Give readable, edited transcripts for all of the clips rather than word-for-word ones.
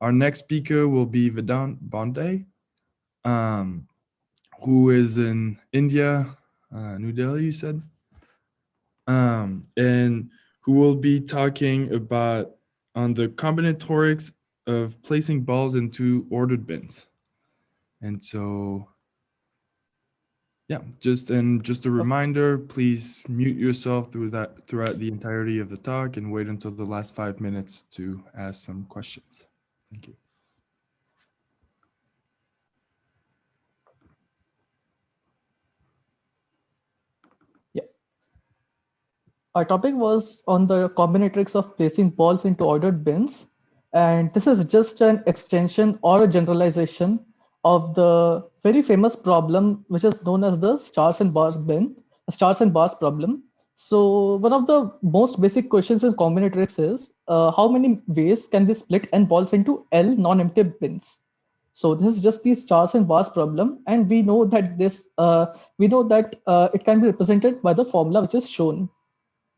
Our next speaker will be Vedant Bande, who is in India, New Delhi, you said, and who will be talking about on the combinatorics of placing balls into ordered bins. And so, yeah, just a reminder, please mute yourself throughout the entirety of the talk and wait until the last 5 minutes to ask some questions. Thank you. Yeah. Our topic was on the combinatorics of placing balls into ordered bins. And this is just an extension or a generalization of the very famous problem, which is known as the stars and bars problem. So one of the most basic questions in combinatorics is how many ways can we split n balls into L non-empty bins? So this is just the stars and bars problem, and we know that it can be represented by the formula which is shown.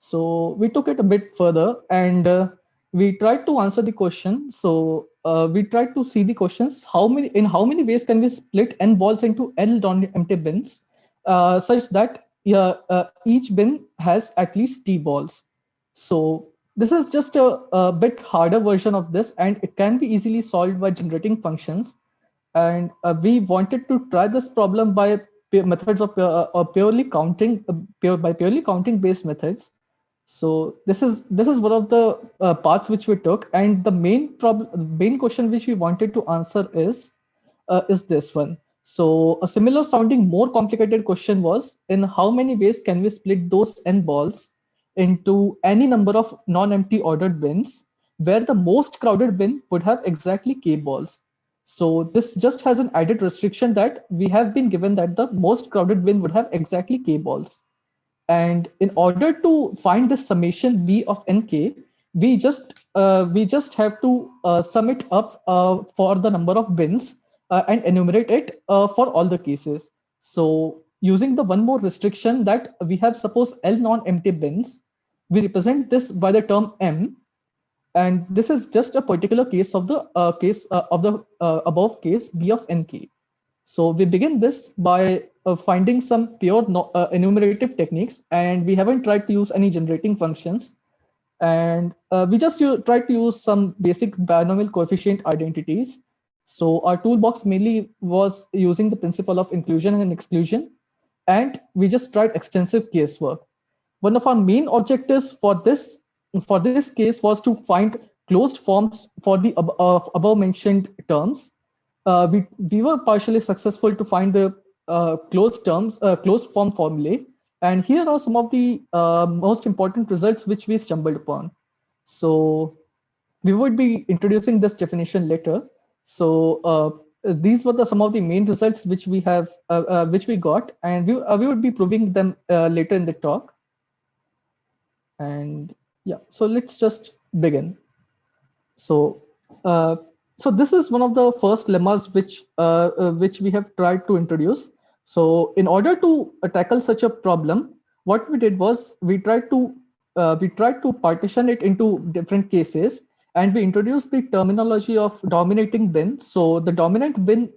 So we took it a bit further and we tried to answer the question. So we tried to see the questions: how many ways can we split n balls into n non-empty bins, such that each bin has at least t balls. So this is just a bit harder version of this, and it can be easily solved by generating functions. And we wanted to try this problem by methods of purely counting based methods. So this is one of the paths which we took, and the main question which we wanted to answer is this one. So a similar sounding, more complicated question was: in how many ways can we split those n balls into any number of non-empty ordered bins, where the most crowded bin would have exactly k balls. So this just has an added restriction that we have been given that the most crowded bin would have exactly k balls. And in order to find the summation b of nk, we just have to sum it up for the number of bins and enumerate it for all the cases. So using the one more restriction that we have, suppose L non-empty bins, we represent this by the term m, and this is just a particular case of the above case b of nk. So we begin this by finding some pure enumerative techniques, and we haven't tried to use any generating functions. And we just tried to use some basic binomial coefficient identities. So our toolbox mainly was using the principle of inclusion and exclusion, and we just tried extensive casework. One of our main objectives for this case was to find closed forms for the above mentioned terms. We were partially successful to find the closed form formulae, and here are some of the most important results which we stumbled upon. So we would be introducing this definition later. So these were some of the main results which we got, and we would be proving them later in the talk. And yeah, so let's just begin. So so this is one of the first lemmas which we have tried to introduce. So in order to tackle such a problem, what we did was we tried to partition it into different cases, and we introduced the terminology of dominating bin. So the dominant bin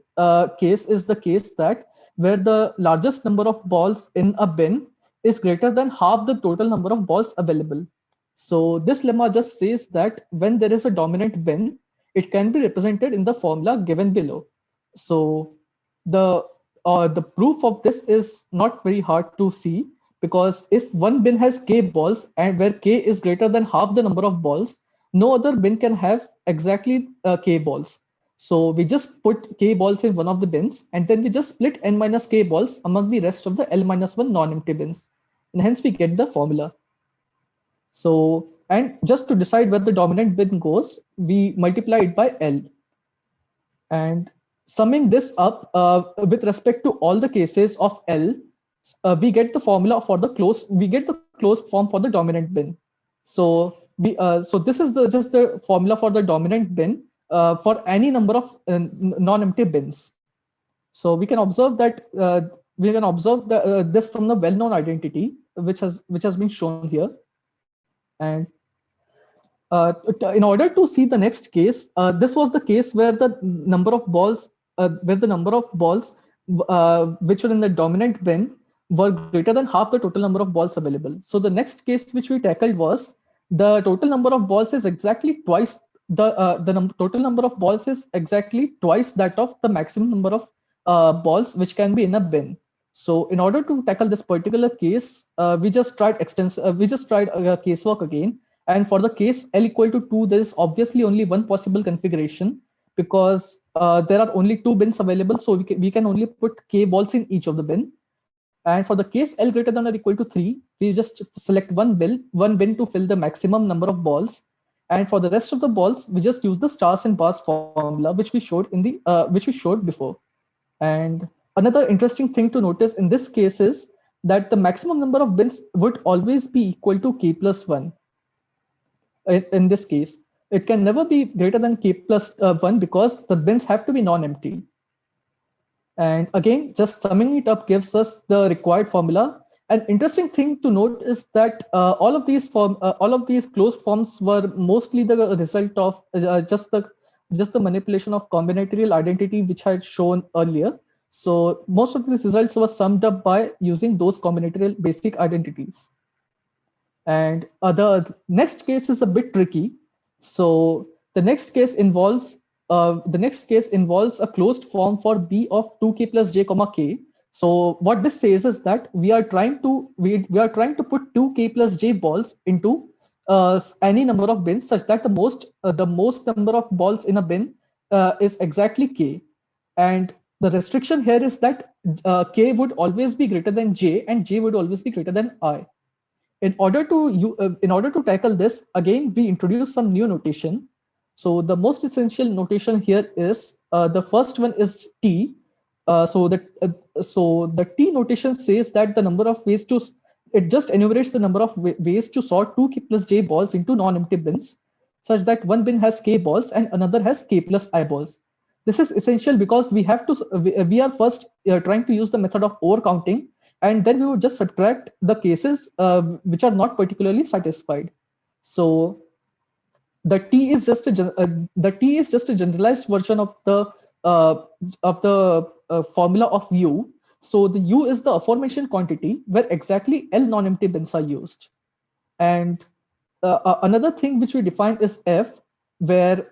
case is the case that where the largest number of balls in a bin is greater than half the total number of balls available. So this lemma just says that when there is a dominant bin, it can be represented in the formula given below. So the proof of this is not very hard to see, because if one bin has k balls and where k is greater than half the number of balls, no other bin can have exactly k balls. So we just put k balls in one of the bins, and then we just split n minus k balls among the rest of the L minus 1 non-empty bins. And hence we get the formula. So, and just to decide where the dominant bin goes, we multiply it by L. And summing this up with respect to all the cases of L, we get the formula for we get the closed form for the dominant bin. So so this is just the formula for the dominant bin for any number of non-empty bins. So we can observe that this from the well-known identity which has been shown here. And in order to see the next case, this was the case where the number of balls, which were in the dominant bin were greater than half the total number of balls available. So the next case which we tackled was the total number of balls is exactly twice total number of balls is exactly twice that of the maximum number of balls which can be in a bin. So in order to tackle this particular case, we just tried casework again. And for the case L equal to 2, there is obviously only one possible configuration because there are only 2 bins available. So we can only put k balls in each of the bin. And for the case L greater than or equal to 3, we just select one bin to fill the maximum number of balls. And for the rest of the balls, we just use the stars and bars formula, which we showed before. And another interesting thing to notice in this case is that the maximum number of bins would always be equal to k plus 1. In this case, it can never be greater than k plus 1 because the bins have to be non-empty. And again, just summing it up gives us the required formula. An interesting thing to note is that all of these closed forms were mostly the result of just the manipulation of combinatorial identity, which I had shown earlier. So most of these results were summed up by using those combinatorial basic identities. And the next case is a bit tricky. So the next case involves a closed form for B of 2k plus j comma k. So what this says is that we are trying to put 2k plus j balls into any number of bins such that the most number of balls in a bin is exactly k. And the restriction here is that k would always be greater than j and j would always be greater than I. In order to tackle this, again, we introduce some new notation. So the most essential notation here is the first one is T. So the T notation says that the number of ways it just enumerates the number of ways to sort 2k plus j balls into non-empty bins, such that one bin has k balls and another has k plus I balls. This is essential because we are first trying to use the method of overcounting, and then we would just subtract the cases which are not particularly satisfied. So the T is just a generalized version of the formula of U. So the U is the aforementioned quantity where exactly L non-empty bins are used. And another thing which we define is F, where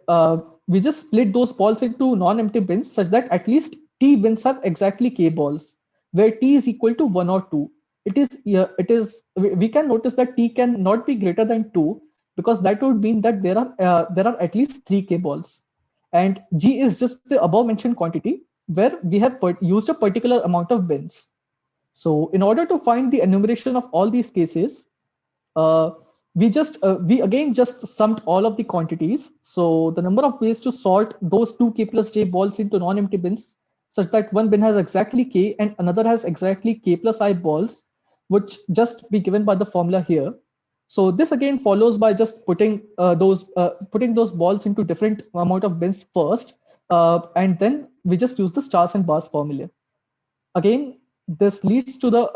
we just split those balls into non-empty bins such that at least T bins have exactly K balls, where T is equal to 1 or 2. We can notice that T can not be greater than 2 because that would mean that there are at least 3 K balls. And G is just the above mentioned quantity where we have used a particular amount of bins. So in order to find the enumeration of all these cases, we again just summed all of the quantities. So the number of ways to sort those 2k plus j balls into non-empty bins such that one bin has exactly k and another has exactly k plus I balls would just be given by the formula here. So this again follows by just putting those balls into different amount of bins first, and then we just use the stars and bars formula. Again, this leads to the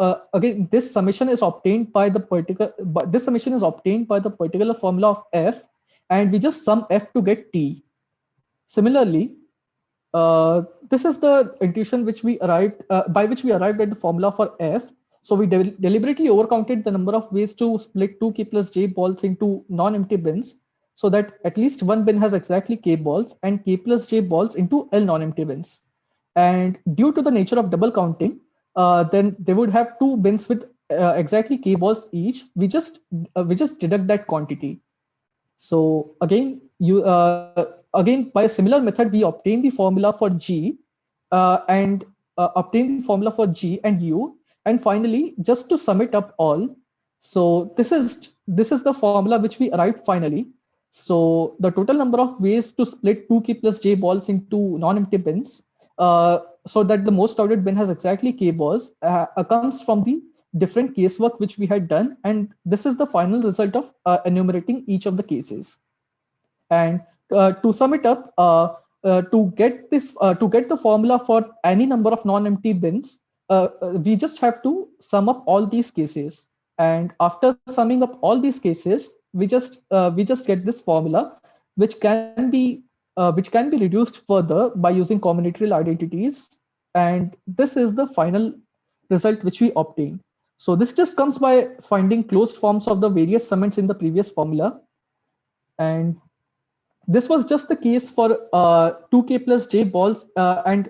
this summation is obtained by the particular formula of F, and we just sum F to get T. Similarly, this is the intuition by which we arrived at the formula for F. So we deliberately overcounted the number of ways to split 2k plus j balls into non-empty bins so that at least one bin has exactly k balls and k plus j balls into L non-empty bins. And due to the nature of double counting, then they would have 2 bins with exactly k balls each. We just deduct that quantity. So again, again by a similar method, we obtain the formula for G and obtain the formula for G and U. And finally, just to sum it up all, so this is the formula which we arrived finally. So the total number of ways to split 2k plus j balls into non-empty bins so that the most crowded bin has exactly k balls comes from the different casework which we had done, and this is the final result of enumerating each of the cases. And to sum it up, to get the formula for any number of non-empty bins, we just have to sum up all these cases. And after summing up all these cases, we just get this formula, which can be reduced further by using combinatorial identities, and this is the final result which we obtain. So this just comes by finding closed forms of the various summands in the previous formula, and this was just the case for 2k plus j balls and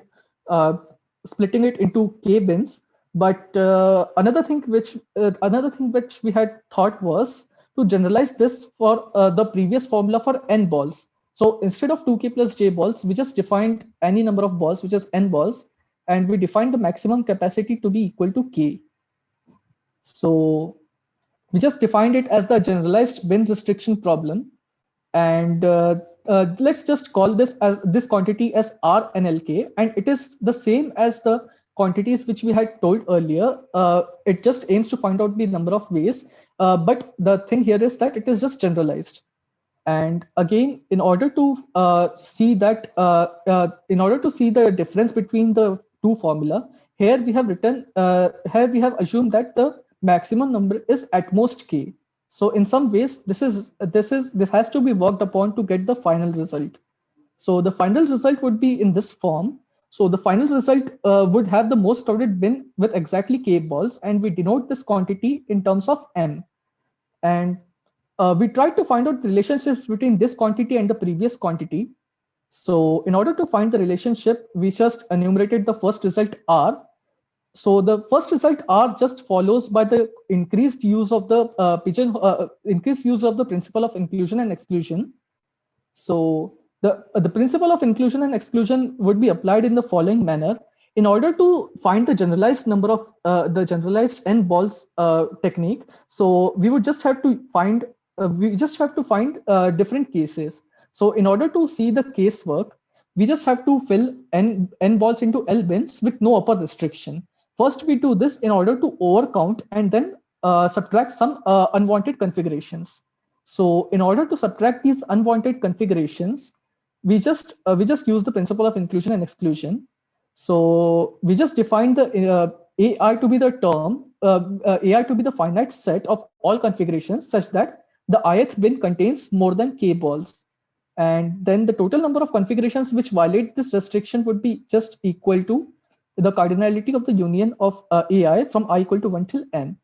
uh, splitting it into k bins. But another thing which we had thought was to generalize this for the previous formula for n balls. So instead of 2k plus j balls, we just defined any number of balls, which is n balls, and we defined the maximum capacity to be equal to k. So we just defined it as the generalized bin restriction problem, and let's just call this quantity as RNLK, and it is the same as the quantities which we had told earlier. It just aims to find out the number of ways, but the thing here is that it is just generalized. And again, in order to see the difference between the two formula, here we have assumed that the maximum number is at most k. So in some ways, this has to be worked upon to get the final result. So the final result would be in this form. So the final result would have the most crowded bin with exactly k balls, and we denote this quantity in terms of m. And we tried to find out the relationships between this quantity and the previous quantity. So in order to find the relationship, we just enumerated the first result R. So the first result R just follows by the increased use of the increased use of the principle of inclusion and exclusion. So the principle of inclusion and exclusion would be applied in the following manner. In order to find the generalized number of the generalized n balls technique, so we would just have to find different cases. So in order to see the case work, we just have to fill n balls into L bins with no upper restriction. First, we do this in order to overcount and then subtract some unwanted configurations. So in order to subtract these unwanted configurations, we just use the principle of inclusion and exclusion. So we just define the AI to be the term, AI to be the finite set of all configurations such that the ith bin contains more than k balls. And then the total number of configurations which violate this restriction would be just equal to the cardinality of the union of AI from I equal to 1 till n.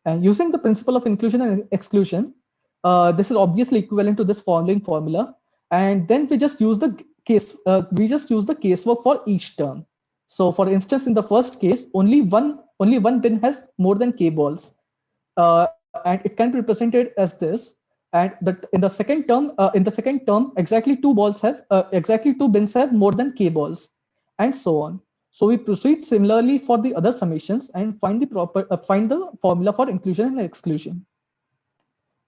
And using the principle of inclusion and exclusion, this is obviously equivalent to this following formula. And then we just use the casework for each term. So for instance, in the first case, only one bin has more than k balls, and it can be represented as this. And in the second term, exactly two bins have more than k balls, and so on. So we proceed similarly for the other summations and find the formula for inclusion and exclusion.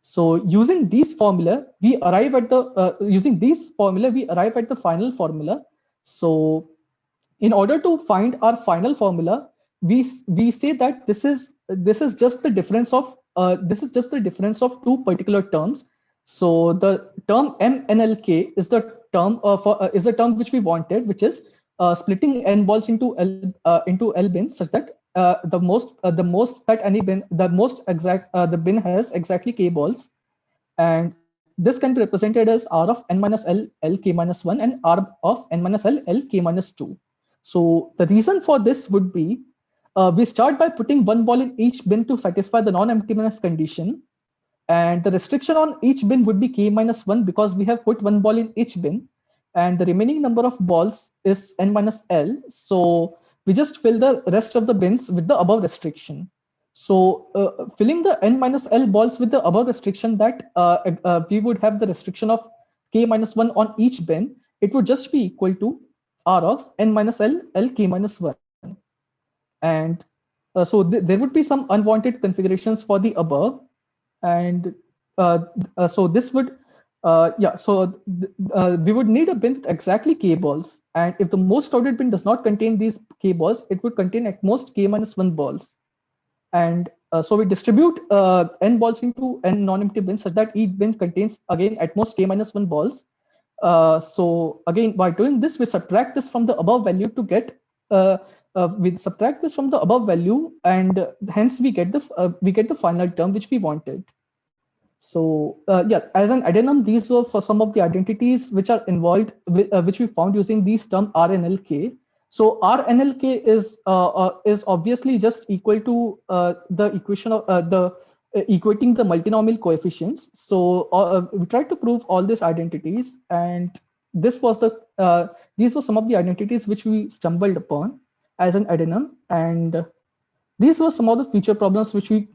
So using these formula, we arrive at the final formula. So in order to find our final formula, we say that this is just the difference of two particular terms. So the term MNLK is the term which we wanted, which is splitting n balls into L bins such that the bin has exactly k balls, and this can be represented as R of n minus L k minus 1 and R of n minus L k minus 2. So the reason for this would be we start by putting one ball in each bin to satisfy the non-emptiness condition, and the restriction on each bin would be k minus 1 because we have put one ball in each bin, and the remaining number of balls is n minus L. So we just fill the rest of the bins with the above restriction. So filling the n minus L balls with the above restriction, that we would have the restriction of k minus 1 on each bin. It would just be equal to R of n minus L k minus 1. And so there would be some unwanted configurations for the above. And so this would, we would need a bin with exactly k balls. And if the most crowded bin does not contain these k balls, it would contain at most k minus 1 balls. And so we distribute n balls into n non-empty bins such that each bin contains again at most k minus 1 balls. So again, by doing this, we subtract this from the above value to get and hence we get the final term which we wanted. So yeah, as an addendum, these were for some of the identities which are involved, which we found using these term RNLK. So RNLK is obviously just equal to the equation of the equating the multinomial coefficients. So we tried to prove all these identities, and this was these were some of the identities which we stumbled upon as an addendum, and these were some of the feature problems which we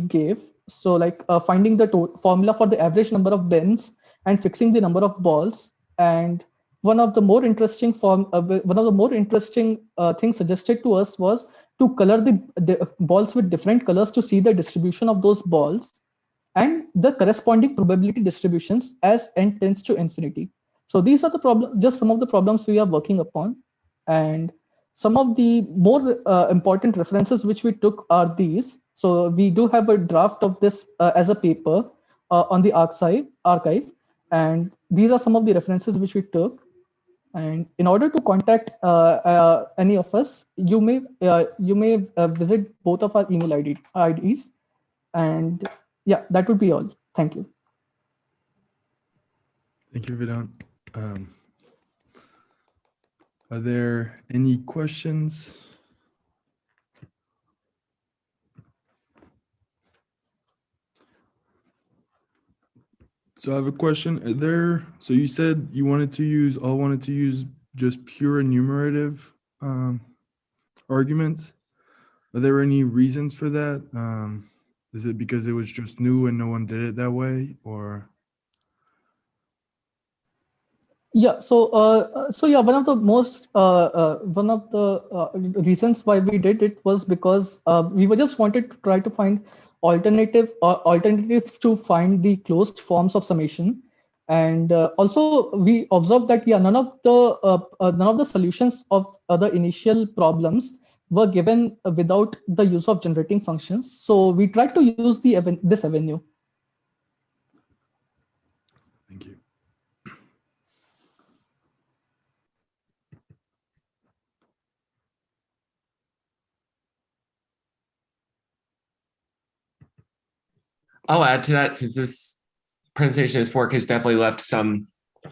gave. So like finding the formula for the average number of bins and fixing the number of balls. And one of the more interesting things suggested to us was to color the balls with different colors to see the distribution of those balls and the corresponding probability distributions as n tends to infinity. So these are the problems, just some of the problems we are working upon. And some of the more important references which we took are these. So we do have a draft of this as a paper on the archive. And these are some of the references which we took. And in order to contact any of us, you may visit both of our email IDs. And yeah, that would be all. Thank you. Thank you, Vedant. Are there any questions? So I have a question. So you said you wanted to use just pure enumerative arguments. Are there any reasons for that? Is it because it was just new and no one did it that way, or? Yeah, so yeah, one of the reasons why we did it was because we were just wanted to try to find alternatives to find the closed forms of summation. And also we observed that yeah, none of the solutions of other initial problems were given without the use of generating functions. So we tried to use this avenue. Thank you. I'll add to that, since this presentation, this work has definitely left some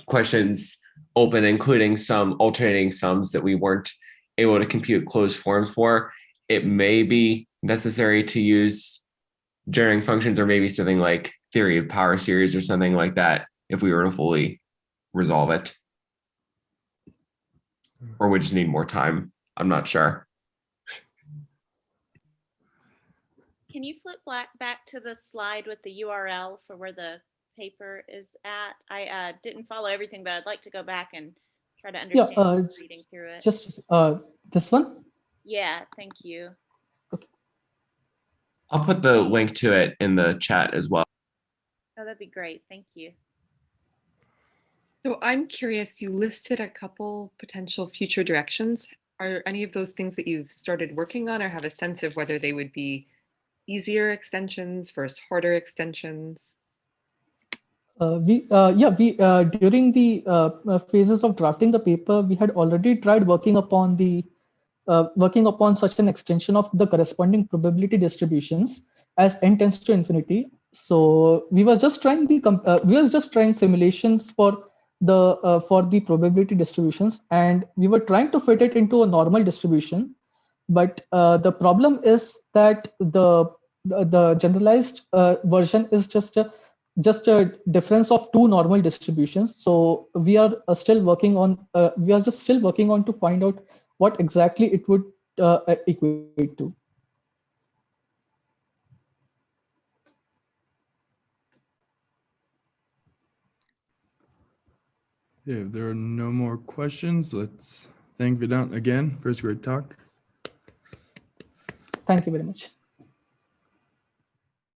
questions open, including some alternating sums that we weren't able to compute closed forms for. It may be necessary to use generating functions, or maybe something like theory of power series or something like that, if we were to fully resolve it. Or we just need more time. I'm not sure. Can you flip back to the slide with the URL for where the paper is at? I didn't follow everything, but I'd like to go back and try to understand reading through it. Just this one? Yeah, thank you. I'll put the link to it in the chat as well. Oh, that'd be great. Thank you. So I'm curious, you listed a couple potential future directions. Are any of those things that you've started working on, or have a sense of whether they would be easier extensions versus harder extensions? During the phases of drafting the paper, we had already tried working upon such an extension of the corresponding probability distributions as n tends to infinity. So we were just trying simulations for the probability distributions, and we were trying to fit it into a normal distribution. But the problem is that the generalized version is just a difference of two normal distributions. So we are still working on to find out what exactly it would equate to. Yeah, if there are no more questions, let's thank Vedant again for his great talk. Thank you very much.